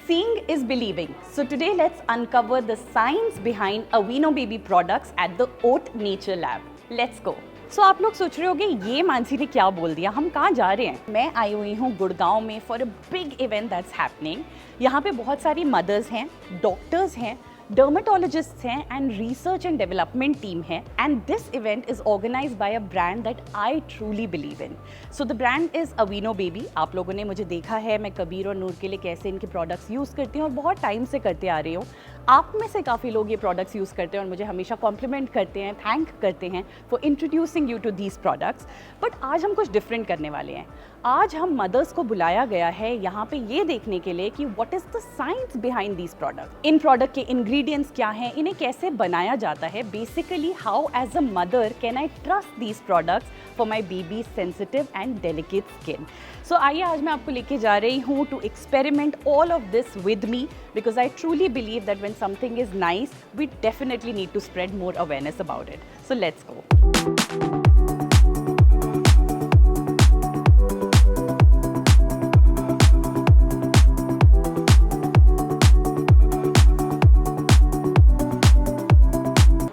Seeing is believing. So today let's uncover the science behind Aveeno Baby products at the Oat Nature Lab. Let's go. So आप लोग सोच रहे होंगे ये मानसी ने क्या बोल दिया, हम कहाँ जा रहे हैं? मैं आई हुई हूँ गुड़गांव में for a big event that's happening. यहाँ पे बहुत सारी मदर्स हैं, डॉक्टर्स हैं, डर्मेटोलॉजिस्ट्स हैं and research and development team है and this event is organised by a brand that I truly believe in. So the brand is Aveeno baby. आप लोगों ने मुझे देखा है मैं कबीर और नूर के लिए कैसे इनके प्रोडक्ट्स यूज़ करती हूँ और बहुत टाइम से करते आ रही हूँ। आप में से काफ़ी लोग ये प्रोडक्ट्स यूज़ करते हैं और मुझे हमेशा कॉम्प्लीमेंट करते हैं, थैंक करते हैं for introducing you to these products. But आज हम कुछ डिफरेंट करने वाले हैं। आज हम मदर्स को बुलाया गया है यहाँ पे ये देखने के लिए कि what is the science behind these product. इन प्रोडक्ट के इंग्रेडिएंट्स क्या हैं, इन्हें कैसे बनाया जाता है, basically how as a mother can I trust these products for my baby sensitive and delicate skin. So आइए आज मैं आपको लेके जा रही हूँ to experiment all of this with me because I truly believe that when something is nice, we definitely need to spread more awareness about it. So let's go.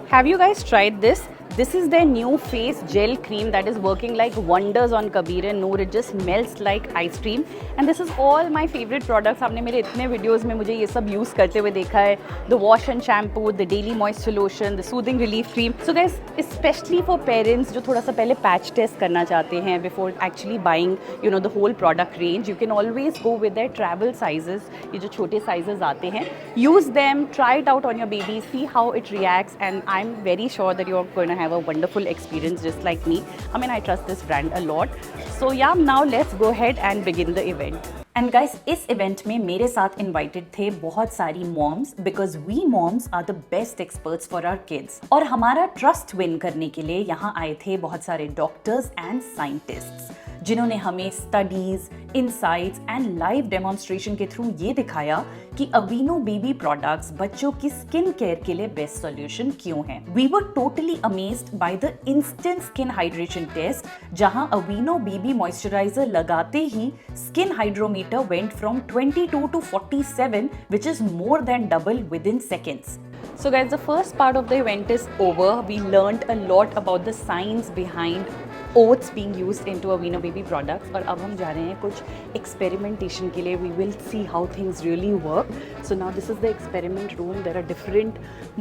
Have you guys tried this? This is their new face gel cream that is working like wonders on Kabir and Noor. It just melts like ice cream and this is all my favorite products. आपने मेरे इतने videos में मुझे ये सब use करते हुए देखा है। The wash and shampoo, the daily moisture lotion, the soothing relief cream. So guys, especially for parents जो थोड़ा सा पहले patch test करना चाहते हैं before actually buying the whole product range, you can always go with their travel sizes. ये जो छोटे sizes आते हैं, use them, try it out on your baby, see how it reacts, and I'm very sure that you're going to have a wonderful experience just like me. I mean, I trust this brand a lot. So yeah, now let's go ahead and begin the event. And guys, इस event में मेरे साथ invited थे बहुत सारी moms because we moms are the best experts for our kids. और हमारा trust win करने के लिए यहाँ आए थे बहुत सारे डॉक्टर्स एंड साइंटिस्ट्स जिन्होंने हमें studies, insights and live demonstration के थ्रू ये दिखाया कि अवीनो बेबी प्रोडक्ट्स बच्चों की स्किन केयर के लिए बेस्ट सॉल्यूशन क्यों हैं। We were totally amazed by the instant skin hydration test, जहां अवीनो बेबी मॉइस्चराइजर लगाते ही skin hydrometer went from 22 to 47, which is more than double within seconds. So guys, the first part of the event is over. We learned a lot about the science behind oats being used into Aveeno baby products. और अब हम जा रहे हैं कुछ experimentation के लिए. We will see how things really work. So now this is the experiment room. There are different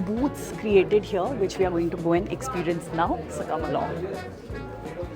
booths created here which we are going to go and experience now. So come along.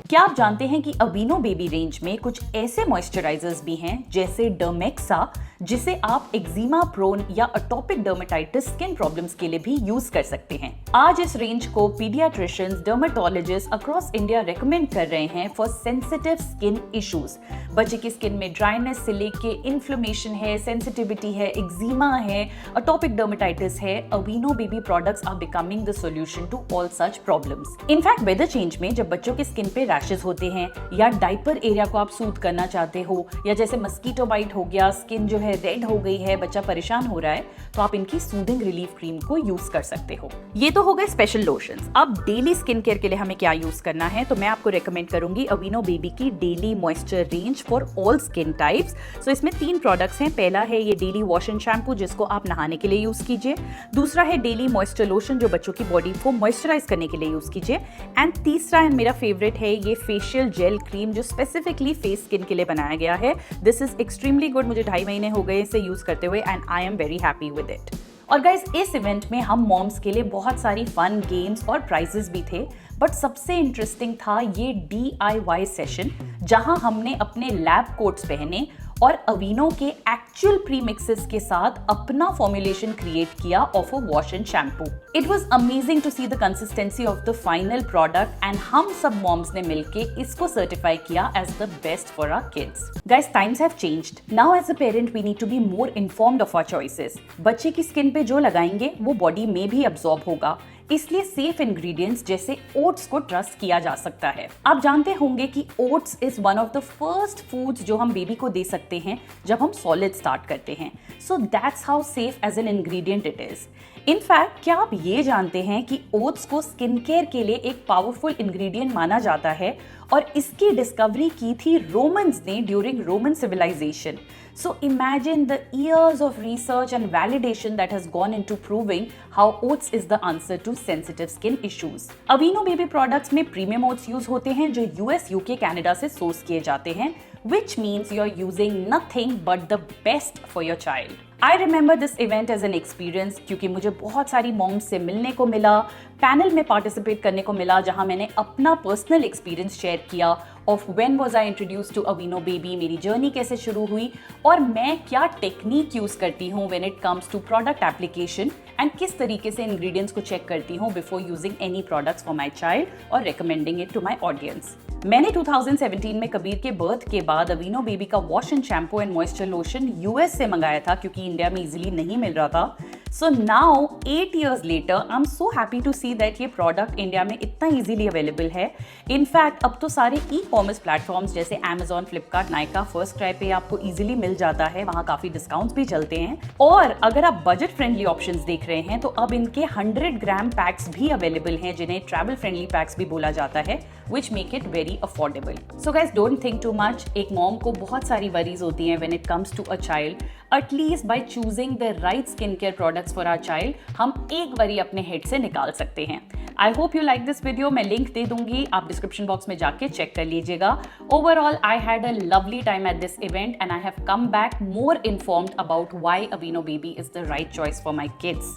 क्या आप जानते हैं कि अवीनो baby range में कुछ ऐसे moisturisers भी हैं जैसे डर्मेक्सा, जिसे आप एक्जिमा प्रोन या अटोपिक डर्मेटाइटिस स्किन प्रॉब्लम्स के लिए भी यूज कर सकते हैं। आज इस रेंज को paediatricians, dermatologist across India recommend कर रहे हैं फॉर सेंसिटिव स्किन इश्यूज। बच्चे की स्किन में ड्राइनेस से लेके इन्फ्लेमेशन है, सेंसिटिविटी है, एक्जिमा है, अटोपिक डर्मेटाइटिस है, Aveeno baby products are becoming the solution to all such problems. In fact weather change में जब बच्चों की स्किन पे रैशेस होते हैं या डाइपर एरिया को आप सूद करना चाहते हो या जैसे मस्कीटो बाइट हो गया, स्किन जो है रेड हो गई है, बच्चा परेशान हो रहा है, तो आप इनकी सूदिंग रिलीफ क्रीम को यूज कर सकते हो। ये तो हो गए स्पेशल लोशंस। अब डेली स्किन केयर के लिए हमें क्या यूज करना है, तो मैं आपको रेकमेंड करूंगी अवीनो बेबी की daily moisture range for all skin types. So इसमें 3 प्रोडक्ट्स हैं। पहला है ये डेली वॉश एंड शैम्पू जिसको आप नहाने के लिए यूज कीजिए। दूसरा है डेली मॉइस्चर लोशन जो बच्चों की बॉडी को मॉइस्चराइज करने के लिए यूज कीजिए। एंड तीसरा है मेरा फेवरेट है ये फेशियल जेल क्रीम जो स्पेसिफिकली फेस स्किन के लिए बनाया गया है। This is extremely good. मुझे 2.5 महीने हो गए इसे यूज करते हुए and I am very happy with it. और गाइज इस इवेंट में हम मॉम्स के लिए बहुत सारी फन गेम्स और प्राइजेस भी थे, बट सबसे इंटरेस्टिंग था ये DIY सेशन जहां हमने अपने लैब कोट्स पहने और अवीनो के एक्चुअल प्रीमिक्सेस के साथ अपना फॉर्मुलेशन क्रिएट किया of a wash and shampoo. It was amazing to see the consistency of the final product and हम सब मॉम्स ने मिलके इसको सर्टिफाई किया as the best for our kids. Guys, times have changed. Now as a parent we need to be more informed of our choices. बच्चे की skin पे जो लगाएंगे वो बॉडी में भी अब्सॉर्ब होगा, इसलिए सेफ इंग्रेडिएंट्स जैसे ओट्स को ट्रस्ट किया जा सकता है। आप जानते होंगे कि oats is one of the first foods जो हम बेबी को दे सकते हैं जब हम सॉलिड स्टार्ट करते हैं। So that's how safe as an ingredient it is. In fact क्या आप ये जानते हैं कि ओट्स को स्किन केयर के लिए एक पावरफुल इंग्रेडिएंट माना जाता है और इसकी डिस्कवरी की थी रोमन्स ने during Roman civilisation. So imagine the years of research and validation that has gone into proving how oats is the answer to sensitive skin issues. Aveeno baby products में premium oats use होते हैं जो US, UK, Canada से source किए जाते हैं, which means you're using nothing but the best for your child. I remember this event as an experience क्योंकि मुझे बहुत सारी मॉम्स से मिलने को मिला, पैनल में पार्टिसिपेट करने को मिला जहां मैंने अपना पर्सनल एक्सपीरियंस शेयर किया of when was I introduced to Aveeno baby, मेरी जर्नी कैसे शुरू हुई और मैं क्या टेक्निक यूज करती हूँ when it comes to product application and किस तरीके से इंग्रेडिएंट्स को चेक करती हूँ before using any products for my child और recommending it to my audience. मैंने 2017 में कबीर के बर्थ के बाद अवीनो बेबी का wash and shampoo and moisture lotion US से मंगाया था क्योंकि इंडिया में इजीली नहीं मिल रहा था. So now 8 years later, I'm so happy to see that ये प्रोडक्ट इंडिया में इतना इजीली अवेलेबल है. इनफैक्ट अब तो सारे ई-कॉमर्स प्लेटफॉर्म्स जैसे Amazon, Flipkart, Nykaa, first cry पे आपको इजीली मिल जाता है. वहाँ काफी डिस्काउंट्स भी चलते हैं. और अगर आप बजट फ्रेंडली ऑप्शंस देख रहे हैं तो अब इनके 100 ग्राम पैक्स भी अवेलेबल हैं जिन्हें ट्रैवल फ्रेंडली पैक्स भी बोला जाता है, which make it very affordable. So guys, don't think too much. एक मॉम को बहुत सारी वरीज होती हैं when it comes to a child. At least by choosing the right skincare products for our child, हम एक वरी अपने head से निकाल सकते हैं. I hope you like this video. मैं लिंक दे दूंगी, आप डिस्क्रिप्शन बॉक्स में जाके चेक कर लीजिएगा. Overall, I had a lovely time at this event and I have come back more informed about why Aveeno Baby is the right choice for my kids.